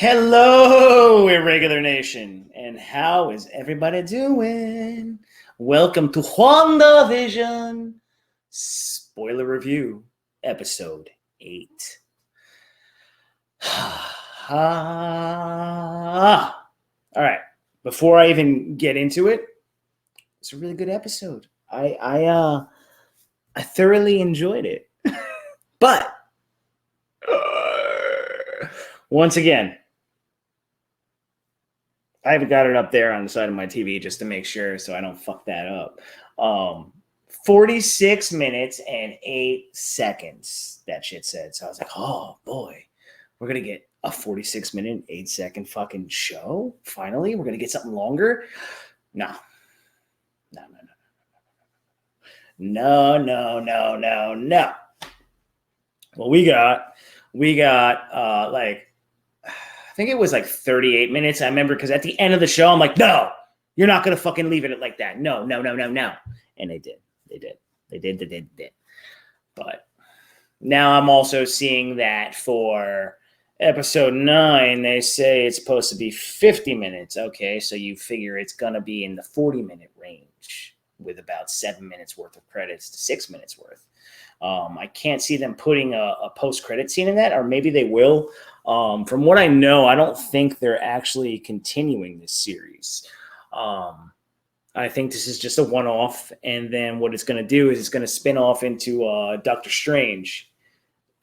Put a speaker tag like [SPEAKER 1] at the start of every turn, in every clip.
[SPEAKER 1] Hello, Irregular Nation, and how is everybody doing? Welcome to Wandavision, spoiler review, episode 8. All right, before I even get into it, it's a really good episode. I thoroughly enjoyed it, but once again, I haven't got it up there on the side of my TV just to make sure so I don't fuck that up. 46 minutes and 8 seconds, that shit said. So I was like, oh boy, we're going to get a 46-minute, 8-second fucking show? Finally? We're going to get something longer? No. Well, we got I think it was like 38 minutes. I remember because at the end of the show, I'm like, no, you're not going to fucking leave it like that. No. And they did. They did. But now I'm also seeing that for episode 9, they say it's supposed to be 50 minutes. Okay, so you figure it's going to be in the 40-minute range with about 7 minutes worth of credits to 6 minutes worth. I can't see them putting a post-credit scene in that, or maybe they will. From what I know, I don't think they're actually continuing this series. I think this is just a one-off, and then what it's going to do is it's going to spin off into Doctor Strange.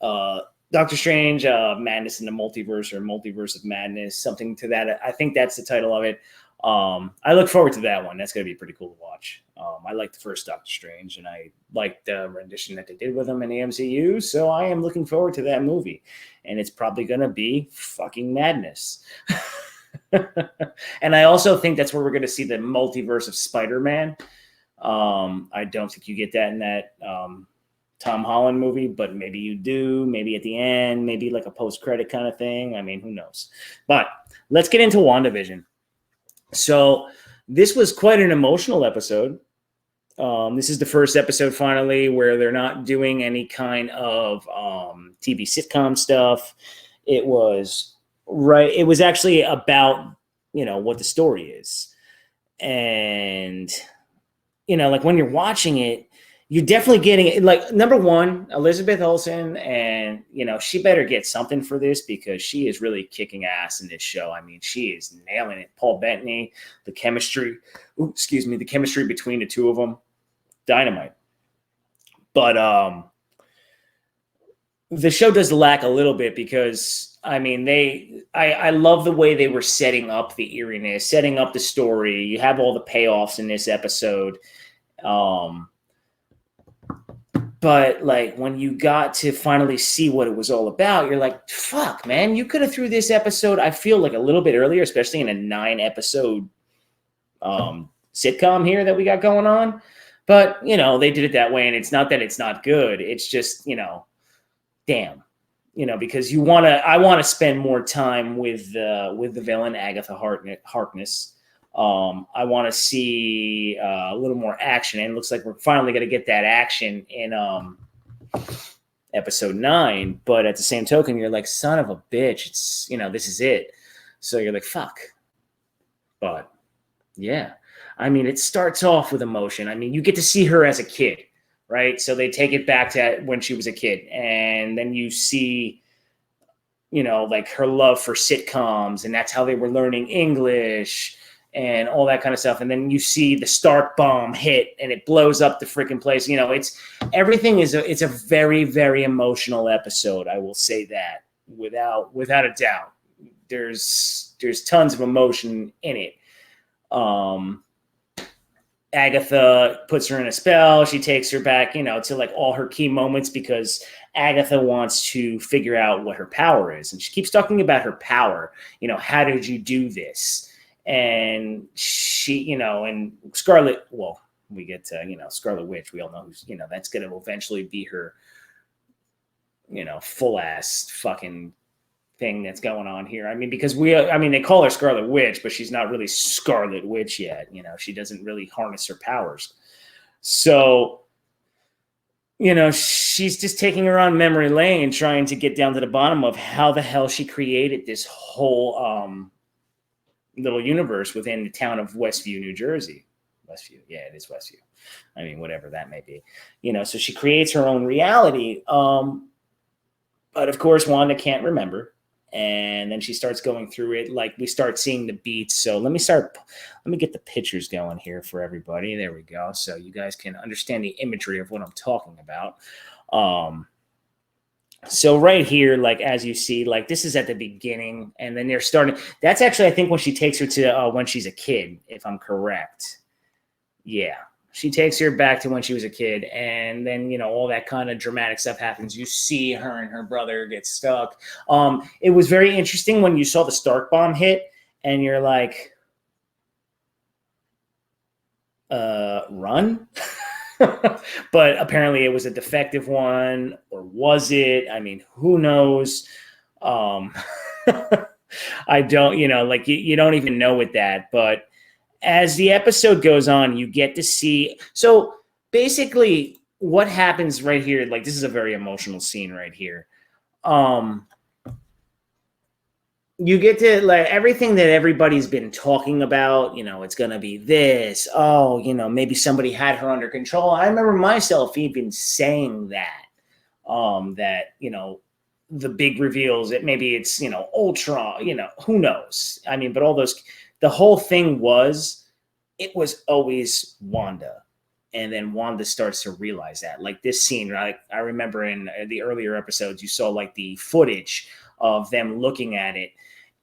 [SPEAKER 1] Madness in the Multiverse, or Multiverse of Madness, something to that. I think that's the title of it. I look forward to that one. That's going to be pretty cool to watch. I like the first Doctor Strange, and I like the rendition that they did with him in the MCU, so I am looking forward to that movie. And it's probably going to be fucking madness. And I also think that's where we're going to see the multiverse of Spider-Man. I don't think you get that in that Tom Holland movie, but maybe you do. Maybe at the end, maybe like a post-credit kind of thing. I mean, who knows? But let's get into WandaVision. So this was quite an emotional episode. This is the first episode finally where they're not doing any kind of TV sitcom stuff. It was actually about, what the story is. And, like when you're watching it, you're definitely getting it. Like, number one, Elizabeth Olsen, and, she better get something for this because she is really kicking ass in this show. I mean, she is nailing it. Paul Bettany, the chemistry between the two of them, dynamite. But the show does lack a little bit because, I mean, I love the way they were setting up the eeriness, setting up the story. You have all the payoffs in this episode. But like when you got to finally see what it was all about, you're like, fuck, man, you could have threw this episode, I feel like a little bit earlier, especially in a 9-episode sitcom here that we got going on. But, they did it that way. And it's not that it's not good. It's just, damn, because I want to spend more time with the villain, Agatha Harkness. I want to see a little more action, and it looks like we're finally going to get that action in episode 9. But at the same token, you're like, son of a bitch, it's this is it. So you're like, fuck. But yeah, I mean, it starts off with emotion. I mean, you get to see her as a kid, right? So they take it back to when she was a kid, and then you see, like her love for sitcoms, and that's how they were learning English and all that kind of stuff. And then you see the Stark bomb hit and it blows up the freaking place. It's everything it's a very, very emotional episode. I will say that without a doubt. There's tons of emotion in it. Agatha puts her in a spell. She takes her back, to like all her key moments because Agatha wants to figure out what her power is. And she keeps talking about her power. How did you do this? And she, and Scarlet, well, we get to, Scarlet Witch. We all know who's, that's going to eventually be her, full ass fucking thing that's going on here. I mean, because they call her Scarlet Witch, but she's not really Scarlet Witch yet. She doesn't really harness her powers. So she's just taking her on memory lane, trying to get down to the bottom of how the hell she created this whole little universe within the town of Westview, New Jersey. Westview, yeah, it is Westview. I mean, whatever that may be. So she creates her own reality. But of course, Wanda can't remember. And then she starts going through it. Like, we start seeing the beats. So let me get the pictures going here for everybody. There we go. So you guys can understand the imagery of what I'm talking about. So right here, like, as you see, like, this is at the beginning, and then they're starting. That's actually, I think, when she takes her to when she's a kid, if I'm correct. Yeah. She takes her back to when she was a kid, and then, all that kind of dramatic stuff happens. You see her and her brother get stuck. It was very interesting when you saw the Stark bomb hit, and you're like, run? But apparently it was a defective one, or was it? I mean, who knows? I don't, like, you don't even know with that, but as the episode goes on, you get to see. So basically, what happens right here, like, this is a very emotional scene right here. You get to, like, everything that everybody's been talking about. It's gonna be this. Oh, maybe somebody had her under control. I remember myself even saying that. That the big reveals. That maybe it's Ultron. Who knows? I mean, but all those. The whole thing it was always Wanda. And then Wanda starts to realize that. Like, this scene, I remember in the earlier episodes, you saw, like, the footage of them looking at it.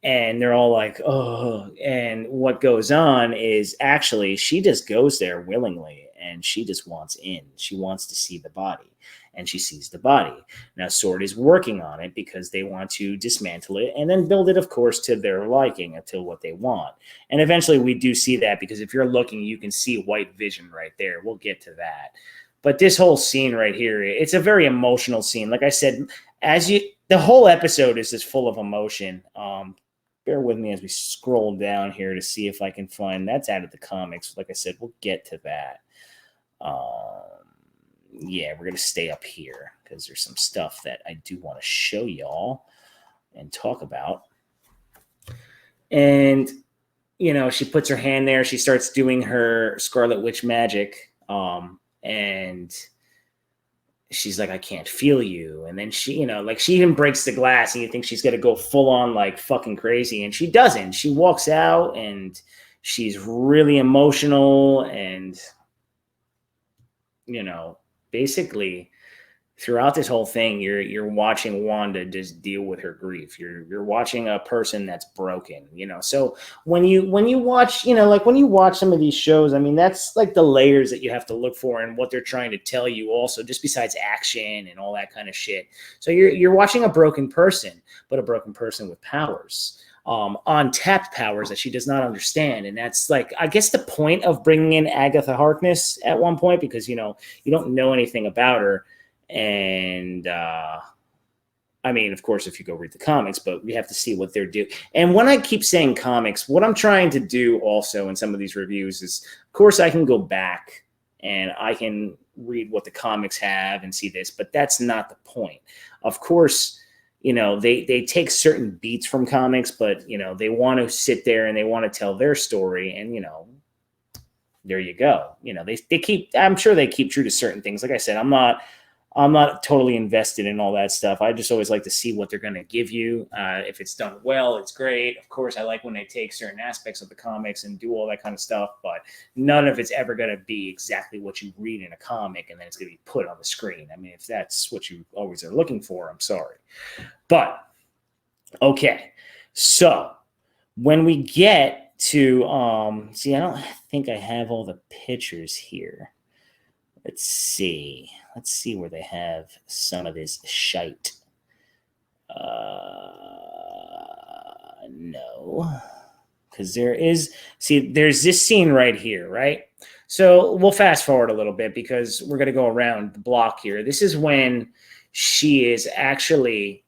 [SPEAKER 1] And they're all like, oh. And what goes on is actually she just goes there willingly. And she just wants in. She wants to see the body. And she sees the body. Now, S.W.O.R.D. is working on it because they want to dismantle it and then build it, of course, to their liking, until what they want. And eventually we do see that, because if you're looking, you can see White Vision right there. We'll get to that. But this whole scene right here, it's a very emotional scene. Like I said, the whole episode is just full of emotion. Bear with me as we scroll down here to see if I can find. That's out of the comics. Like I said, we'll get to that. Yeah, we're going to stay up here because there's some stuff that I do want to show y'all and talk about. And, she puts her hand there. She starts doing her Scarlet Witch magic. And she's like, I can't feel you. And then she, like, she even breaks the glass, and you think she's going to go full on, like, fucking crazy. And she doesn't. She walks out, and she's really emotional. And, basically throughout this whole thing, you're watching Wanda just deal with her grief. You're watching a person that's broken, So when you watch, like, when you watch some of these shows, I mean, that's like the layers that you have to look for and what they're trying to tell you also, just besides action and all that kind of shit. So you're watching a broken person, but a broken person with powers. Untapped powers that she does not understand. And that's, like, I guess the point of bringing in Agatha Harkness at one point, because, you don't know anything about her. And, I mean, of course, if you go read the comics, but we have to see what they're doing. And when I keep saying comics, what I'm trying to do also in some of these reviews is, of course, I can go back and I can read what the comics have and see this, but that's not the point. Of course, they take certain beats from comics, but, they want to sit there and they want to tell their story. And, there you go. I'm sure they keep true to certain things. Like I said, I'm not totally invested in all that stuff. I just always like to see what they're going to give you. If it's done well, it's great. Of course, I like when they take certain aspects of the comics and do all that kind of stuff, but none of it's ever going to be exactly what you read in a comic and then it's going to be put on the screen. I mean, if that's what you always are looking for, I'm sorry. But, okay. So, when we get to, see, I don't think I have all the pictures here. Let's see where they have some of this shite. No, because there's this scene right here, right? So we'll fast forward a little bit because we're going to go around the block here. This is when she is actually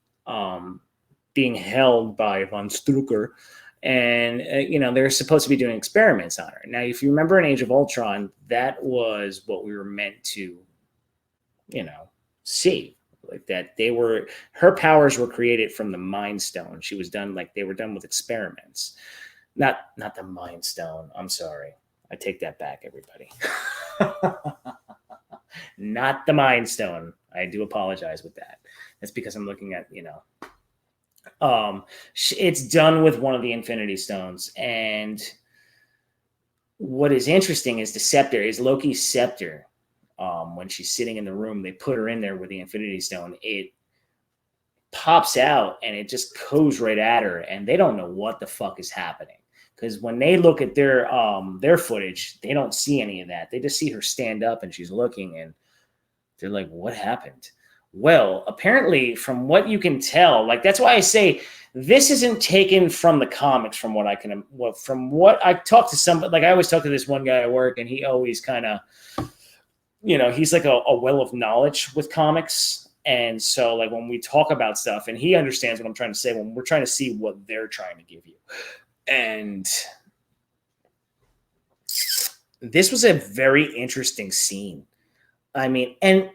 [SPEAKER 1] being held by Von Strucker. And, they're supposed to be doing experiments on her. Now, if you remember in Age of Ultron, that was what we were meant to see like that her powers were created from the Mind Stone. She was done they were done with experiments. Not the Mind Stone. I'm sorry. I take that back, everybody. Not the Mind Stone. I do apologize with that. That's because I'm looking at, it's done with one of the Infinity Stones. And what is interesting is the scepter, is Loki's scepter. When she's sitting in the room, they put her in there with the Infinity Stone. It pops out and it just goes right at her, and they don't know what the fuck is happening. Because when they look at their footage, they don't see any of that. They just see her stand up and she's looking, and they're like, what happened? Well, apparently, from what you can tell, that's why I say this isn't taken from the comics. From what I talk to somebody, I always talk to this one guy at work, and he always kind of, he's like a well of knowledge with comics. And so, when we talk about stuff, and he understands what I'm trying to say when we're trying to see what they're trying to give you. And this was a very interesting scene. I mean, and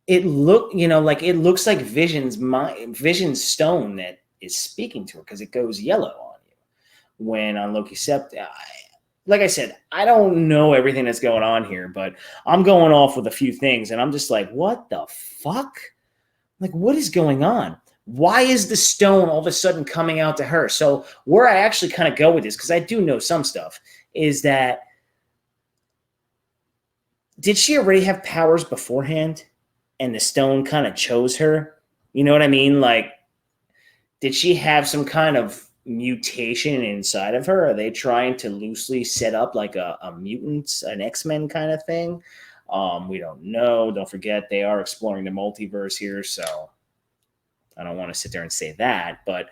[SPEAKER 1] it looked, it looks like Vision's stone that is speaking to her, because it goes yellow on you when on Loki's scepter. Like I said, I don't know everything that's going on here, but I'm going off with a few things, and I'm just like, what the fuck? What is going on? Why is the stone all of a sudden coming out to her? So where I actually kind of go with this, because I do know some stuff, is that did she already have powers beforehand and the stone kind of chose her? You know what I mean? Did she have some kind of mutation inside of her? Are they trying to loosely set up a mutant, an X-Men kind of thing? We don't know. Don't forget, they are exploring the multiverse here, so I don't want to sit there and say that, but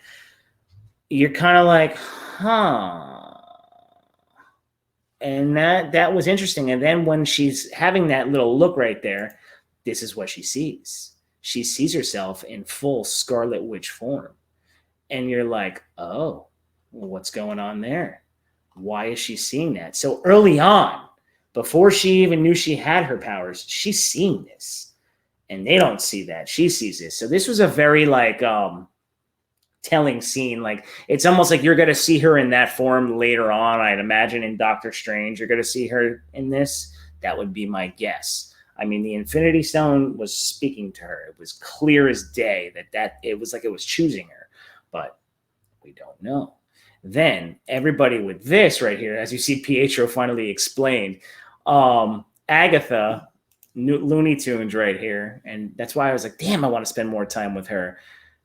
[SPEAKER 1] you're kind of like, huh. And that was interesting. And then when she's having that little look right there, this is what she sees. She sees herself in full Scarlet Witch form. And you're like, oh, well, what's going on there? Why is she seeing that? So early on, before she even knew she had her powers, she's seeing this. And they don't see that. She sees this. So this was a very telling scene. It's almost like you're going to see her in that form later on. I'd imagine in Doctor Strange, you're going to see her in this. That would be my guess. I mean, the Infinity Stone was speaking to her. It was clear as day that it was like it was choosing her, but we don't know. Then everybody with this right here, as you see Pietro finally explained, Agatha, Looney Tunes right here. And that's why I was like, damn, I want to spend more time with her.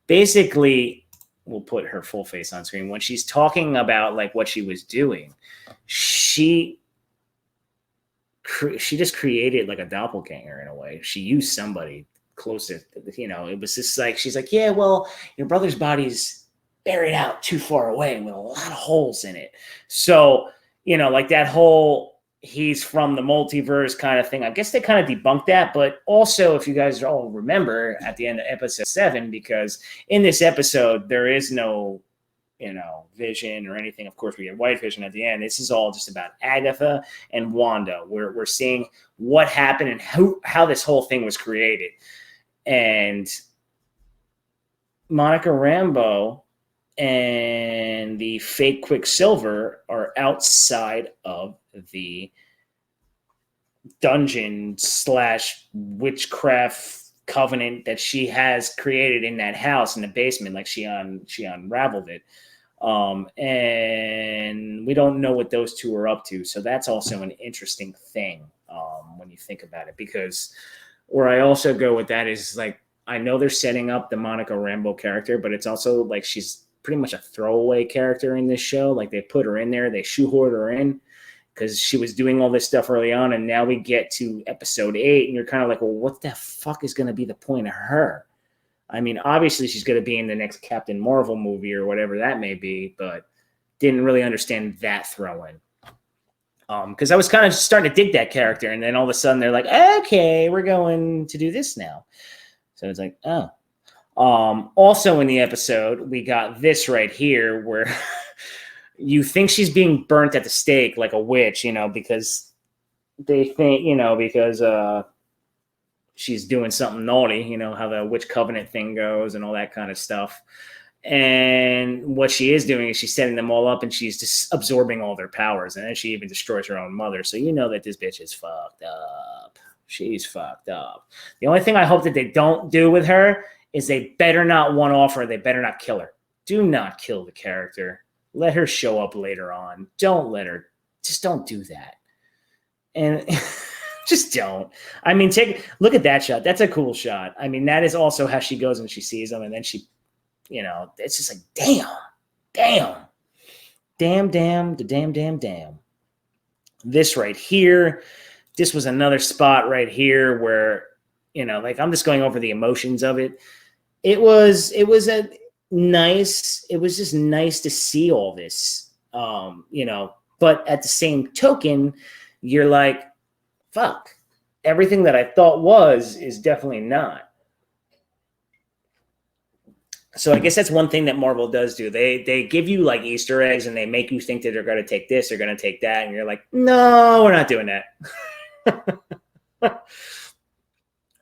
[SPEAKER 1] Basically, we'll put her full face on screen. When she's talking about what she was doing, she just created a doppelganger in a way. She used somebody close to, it was just she's like, yeah, well, your brother's body's buried out too far away with a lot of holes in it. So, that whole he's from the multiverse kind of thing. I guess they kind of debunked that, but also if you guys all remember at the end of episode 7, because in this episode, there is no, Vision or anything. Of course, we get White Vision at the end. This is all just about Agatha and Wanda. We're seeing what happened and how this whole thing was created. And Monica Rambeau and the fake Quicksilver are outside of the dungeon / witchcraft covenant that she has created in that house in the basement. She unraveled it. And we don't know what those two are up to. So that's also an interesting thing when you think about it, because where I also go with that is I know they're setting up the Monica Rambeau character, but it's also she's pretty much a throwaway character in this show. They put her in there, they shoehorned her in because she was doing all this stuff early on. And now we get to episode 8 and you're kind of like, well, what the fuck is going to be the point of her? I mean, obviously she's going to be in the next Captain Marvel movie or whatever that may be, but didn't really understand that throw-in. Because I was kind of starting to dig that character, and then all of a sudden they're like, okay, we're going to do this now. So it's like, oh. Also in the episode, we got this right here where you think she's being burnt at the stake like a witch, because they think, because she's doing something naughty, you know, how the witch covenant thing goes and all that kind of stuff. And what she is doing is she's setting them all up and she's just absorbing all their powers. And then she even destroys her own mother. So you know that this bitch is fucked up. She's fucked up. The only thing I hope that they don't do with her is they better not one-off her. They better not kill her. Do not kill the character. Let her show up later on. Don't let her. Just don't do that. And just don't. I mean, look at that shot. That's a cool shot. I mean, that is also how she goes and she sees them. And then she, you know, it's just like, damn. This right here, this was another spot right here where, you know, like I'm just going over the emotions of it. It was just nice to see all this, you know, but at the same token, you're like, fuck, everything that I thought is definitely not. So I guess that's one thing that Marvel does do. They give you like Easter eggs and they make you think that they're going to take this, they're going to take that. And you're like, no, we're not doing that.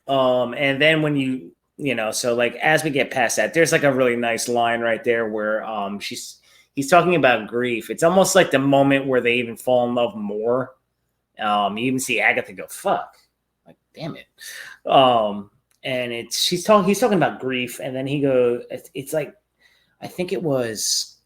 [SPEAKER 1] And then when you know, so like, as we get past that, there's like a really nice line right there where he's talking about grief. It's almost like the moment where they even fall in love more. You even see Agatha go, fuck, like, damn it. And he's talking about grief. And then he goes, it's like, I think it was,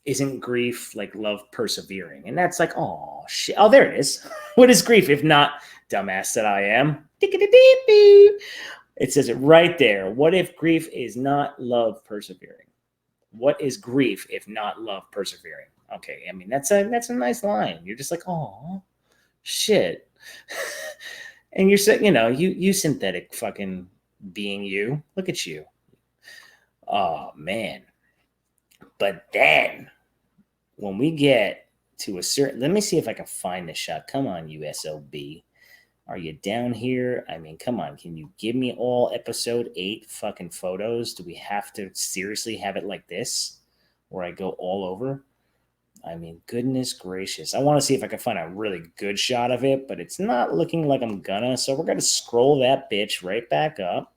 [SPEAKER 1] isn't grief like love persevering? And that's like, oh shit. Oh, there it is. What is grief if not dumbass that I am? It says it right there. What if grief is not love persevering? What is grief if not love persevering? Okay, I mean that's a nice line. You're just like, oh shit. And you're saying, you know, you synthetic fucking being, you. Look at you. Oh man. But then when we get to a certain, let me see if I can find this shot. Come on, you SOB. Are you down here? I mean, come on. Can you give me all episode 8 fucking photos? Do we have to seriously have it like this where I go all over? I mean, goodness gracious. I want to see if I can find a really good shot of it, but it's not looking like I'm gonna. So we're going to scroll that bitch right back up.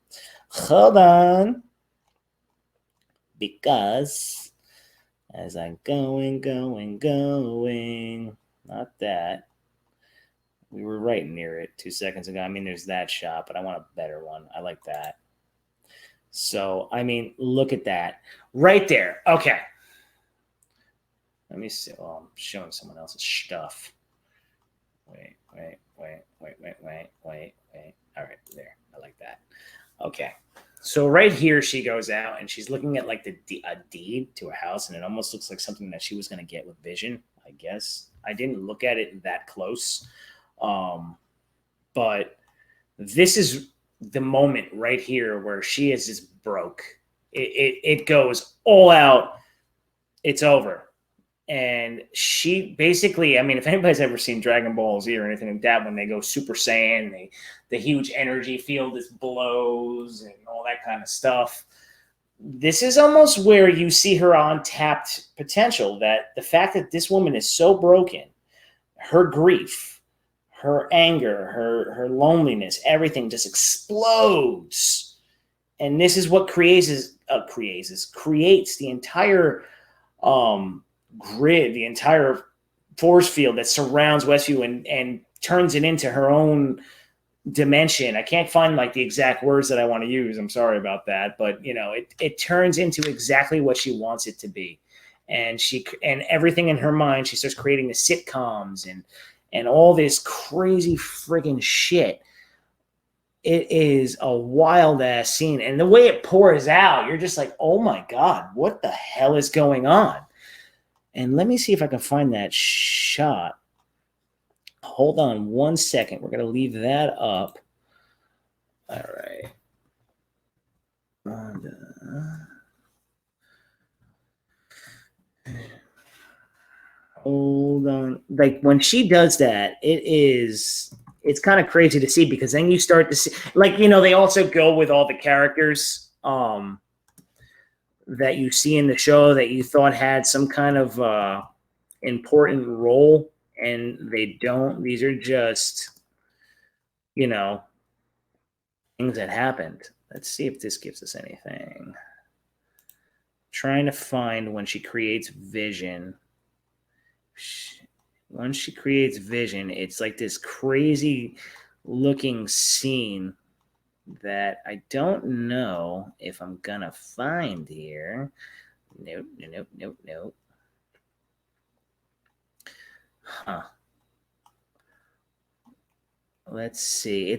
[SPEAKER 1] Hold on. Because as I'm going, not that. We were right near it 2 seconds ago. I mean, there's that shot, but I want a better one. I like that. So, I mean, look at that. Right there. Okay. Let me see. Oh, I'm showing someone else's stuff. Wait. All right, there. I like that. Okay. So right here, she goes out and she's looking at like a deed to a house, and it almost looks like something that she was going to get with Vision, I guess. I didn't look at it that close. But this is the moment right here where she is just broke. It goes all out. It's over. And she basically, I mean, if anybody's ever seen Dragon Ball Z or anything like that, when they go Super Saiyan, the huge energy field just blows and all that kind of stuff. This is almost where you see her untapped potential, that the fact that this woman is so broken, her grief, her anger, her loneliness, everything just explodes. And this is what creates the entire grid, the entire force field that surrounds Westview and turns it into her own dimension. I can't find like the exact words that I want to use. I'm sorry about that. But, you know, it turns into exactly what she wants it to be. And everything in her mind, she starts creating the sitcoms and all this crazy friggin' shit. It is a wild ass scene. And the way it pours out, you're just like, oh my God, what the hell is going on? And let me see if I can find that shot. Hold on 1 second. We're going to leave that up. All right. Hold on. Like when she does that, it's kind of crazy to see, because then you start to see, like, you know, they also go with all the characters that you see in the show that you thought had some kind of important role, and they don't. These are just, you know, things that happened. Let's see if this gives us anything. Trying to find when she creates vision. Once she creates vision, it's like this crazy looking scene that I don't know if I'm gonna find here. Nope. Huh. Let's see.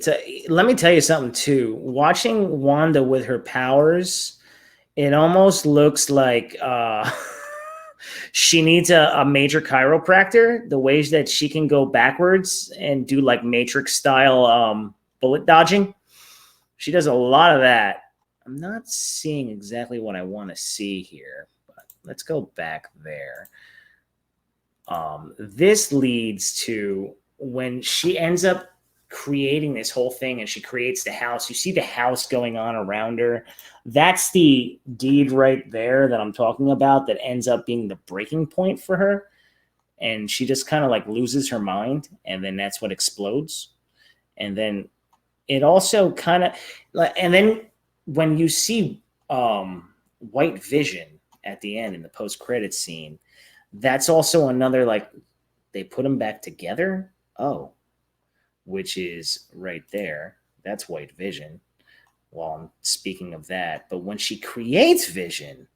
[SPEAKER 1] Let me tell you something too. Watching Wanda with her powers, it almost looks like she needs a major chiropractor. The ways that she can go backwards and do like Matrix style bullet dodging. She does a lot of that. I'm not seeing exactly what I want to see here, but let's go back there. This leads to when she ends up creating this whole thing and she creates the house. You see the house going on around her. That's the deed right there that I'm talking about that ends up being the breaking point for her. And she just kind of like loses her mind. And then that's what explodes. And then it also kind of, and then when you see White Vision at the end in the post-credits scene, that's also another, like, they put them back together. Oh, which is right there. That's White Vision. While I'm speaking of that. But when she creates Vision,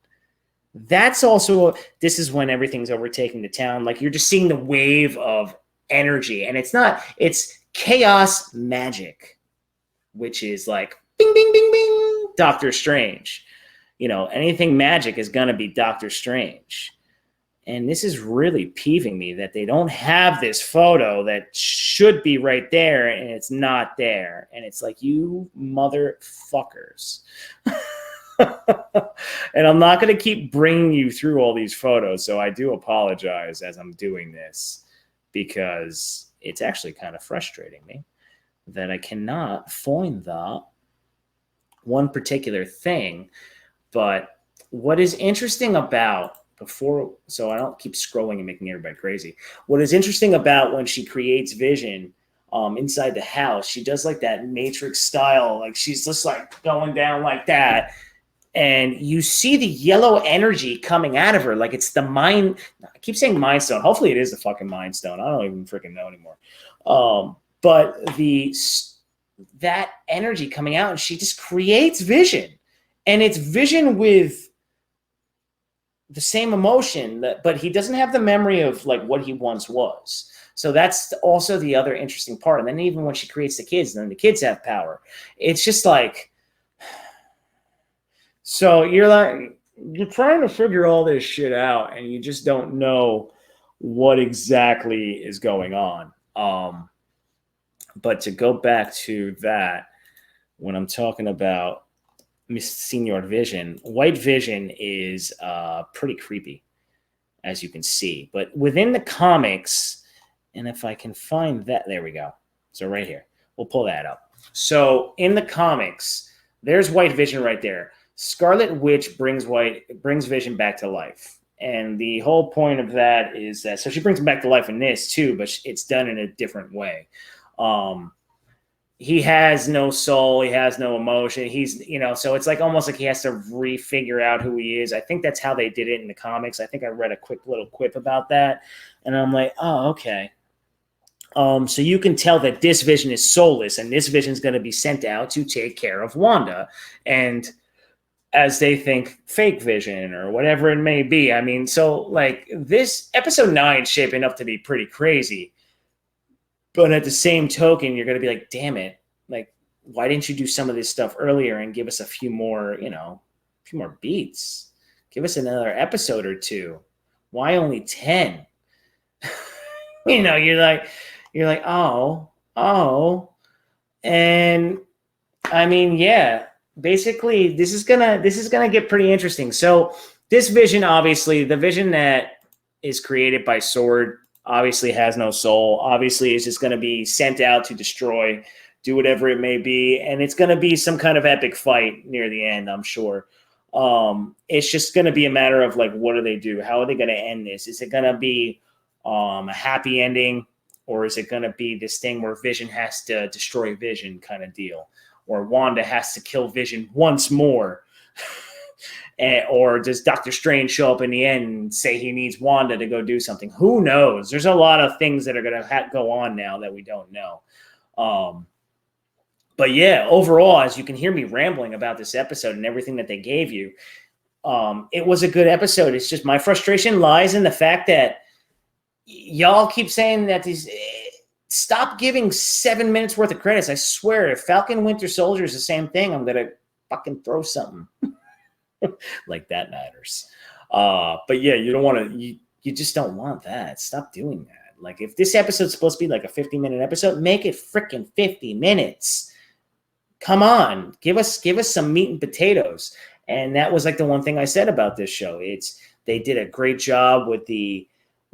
[SPEAKER 1] that's also, this is when everything's overtaking the town. Like, you're just seeing the wave of energy. And it's chaos magic, which is like, bing, bing, bing, bing, Doctor Strange. You know, anything magic is going to be Doctor Strange. And this is really peeving me that they don't have this photo that should be right there and it's not there. And it's like, you motherfuckers. And I'm not going to keep bringing you through all these photos. So I do apologize as I'm doing this because it's actually kind of frustrating me that I cannot find that one particular thing. But what is interesting about so I don't keep scrolling and making everybody crazy. What is interesting about when she creates Vision inside the house, she does like that Matrix style, like she's just like going down like that. And you see the yellow energy coming out of her. Like it's the mind. I keep saying Mind Stone. Hopefully it is the fucking Mind Stone. I don't even freaking know anymore. But that energy coming out, and she just creates Vision. And it's Vision with the same emotion, but he doesn't have the memory of like what he once was. So that's also the other interesting part. And then even when she creates the kids, then the kids have power. It's just like, so you're trying to figure all this shit out and you just don't know what exactly is going on. But to go back to that, when I'm talking about Miss Senior Vision, White Vision is pretty creepy, as you can see. But within the comics, and if I can find that, there we go. So right here, we'll pull that up. So in the comics, there's White Vision right there. Scarlet Witch brings Vision back to life. And the whole point of that is that, so she brings him back to life in this too, but it's done in a different way. He has no soul. He has no emotion. He's, so it's like almost like he has to refigure out who he is. I think that's how they did it in the comics. I think I read a quick little quip about that. And I'm like, oh, okay. So you can tell that this Vision is soulless and this Vision is going to be sent out to take care of Wanda. And as they think, fake Vision or whatever it may be. I mean, so like this episode 9 shaping up to be pretty crazy. But at the same token, you're going to be like, damn it. Like, why didn't you do some of this stuff earlier and give us a few more, a few more beats? Give us another episode or two. Why only 10? You're like, oh. And I mean, yeah, basically this is gonna get pretty interesting. So this Vision, obviously, the Vision that is created by Sword, obviously has no soul, obviously is just going to be sent out to destroy, do whatever it may be. And it's going to be some kind of epic fight near the end, I'm sure. It's just going to be a matter of like, what do they do? How are they going to end this? Is it going to be a happy ending, or is it going to be this thing where Vision has to destroy Vision kind of deal? or Wanda has to kill Vision once more. Or does Doctor Strange show up in the end and say he needs Wanda to go do something? Who knows? There's a lot of things that are going to go on now that we don't know. But yeah, overall, as you can hear me rambling about this episode and everything that they gave you, it was a good episode. It's just my frustration lies in the fact that y'all keep saying that these... Stop giving 7 minutes worth of credits. I swear, if Falcon Winter Soldier is the same thing, I'm going to fucking throw something. Like that matters. But yeah, you don't want to, you just don't want that. Stop doing that. Like if this episode's supposed to be like a 50-minute episode, make it freaking 50 minutes. Come on, give us some meat and potatoes. And that was like the one thing I said about this show. They did a great job with the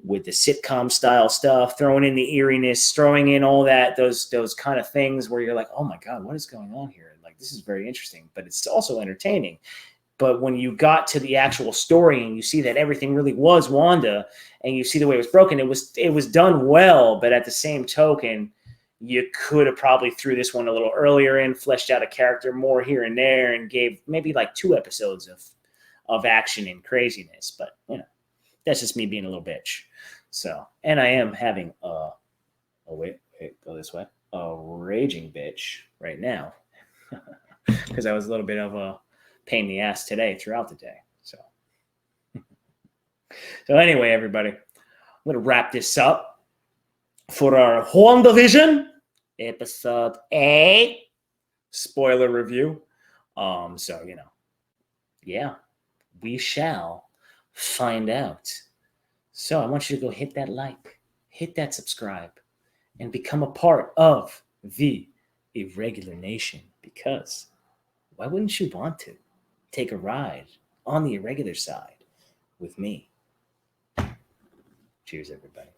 [SPEAKER 1] sitcom style stuff, throwing in the eeriness, throwing in all that, those kind of things where you're like, oh my God, what is going on here? Like, this is very interesting, but it's also entertaining. But when you got to the actual story and you see that everything really was Wanda and you see the way it was broken, it was done well. But at the same token, you could have probably threw this one a little earlier in, fleshed out a character more here and there, and gave maybe like 2 episodes of action and craziness. But, you know, that's just me being a little bitch. So, and I am having go this way, a raging bitch right now because I was a little bit of a pain in the ass today throughout the day. So anyway, everybody, I'm going to wrap this up for our Wandavision episode 8 spoiler review. So, you know, yeah, we shall find out. So I want you to go hit that like, hit that subscribe, and become a part of the Irregular Nation, because why wouldn't you want to take a ride on the irregular side with me? Cheers, everybody.